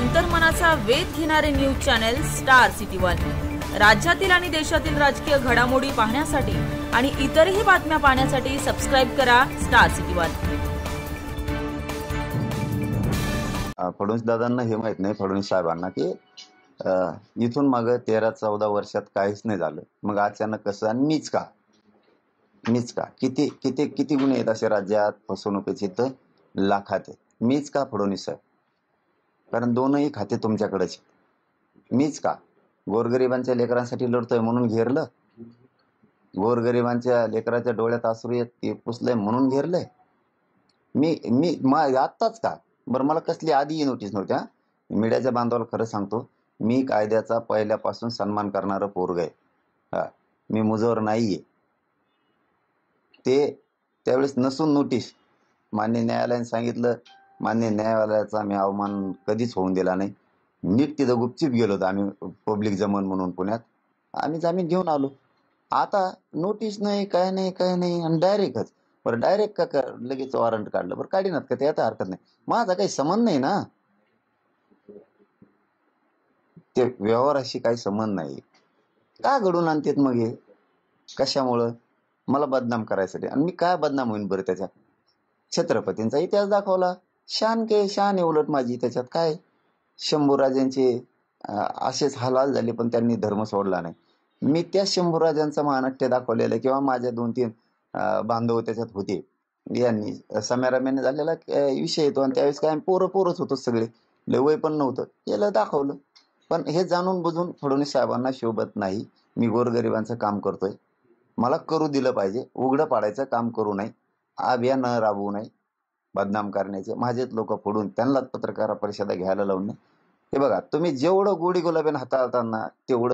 अंतर्मनाचा वेध घेणारे news channel star city one. राज्यातील आणि देशातील राजकीय घडामोडी पाहण्यासाठी आणि इतरही बातम्या पाहण्यासाठी सबस्क्राइब करा स्टार सिटी वन। फडणवीस दादांना हे माहित नाही, फडणवीस साहेबांना, की इथून मागे 13-14 वर्षात काहीच नाही झालं, मग अचानक कसं आणि मीच का किती किती किती गुन्हे आहेत असे राज्यात फसवणुकीचे तर लाखात आहेत। मीच का फडणवीस साहेब? कारण दोनही खाते तुमच्याकडेच। मीच का गोरगरिबांच्या लेकरांसाठी लढतोय म्हणून घेरलं, गोरगरिबांच्या लेकराच्या डोळ्यात अश्रू येत ते पुसलंय म्हणून घेरलंय मी मी आत्ताच का बरं? मला कसली आधी नोटीस नव्हत्या। मीडियाच्या बांधवाला खरं सांगतो, मी कायद्याचा पहिल्यापासून सन्मान करणारं पोरग आहे। मी मुजोर नाहीये। ते त्यावेळेस नसून नोटीस मान्य न्यायालयाने सांगितलं, मान्य न्यायालयाचा मी अवमान कधीच होऊन दिला नाही। नीट तिथं गुपचूप गेलो होतो आम्ही, पब्लिक जमन म्हणून पुण्यात, आम्ही जामीन घेऊन आलो। आता नोटीस नाही, काय नाही आणि डायरेक्टच बरं, डायरेक्ट का लगेच वॉरंट काढलं, बरं काढीनात का ते, आता हरकत नाही, माझा काही संबंध नाही ना, ते व्यवहाराशी काही संबंध नाही। का घडून आणतात मग हे? कशामुळं? मला बदनाम करायसाठी। आणि मी काय बदनाम होईन बरं त्याच्यात? छत्रपतींचा इतिहास दाखवला, शान आहे उलट माझी त्याच्यात। काय शंभूराजांचे असेच हाल झाले पण त्यांनी धर्म सोडला नाही। मी त्या शंभूराजांचा महानाट्य दाखवलेलं, किंवा माझ्या 2-3 बांधव त्याच्यात होते, यांनी सम्यारम्याने झालेला विषय येतो। आणि त्यावेळेस काय पोरच होतो सगळे, लय वय पण नव्हतं, याला दाखवलं। पण हे जाणून बुजून फडणवीस साहेबांना शोभत नाही। मी गोरगरिबांचं काम करतोय, मला करू दिलं पाहिजे, उघडं पाडायचं काम करू नये, अभियान राबवू नये, बदनाम करण्याचे माझेच लोक फोडून त्यांनाच पत्रकार परिषदा घ्यायला लावून। हे बघा, तुम्ही जेवढं गोडी गुलाबीन हाताळताना तेवढं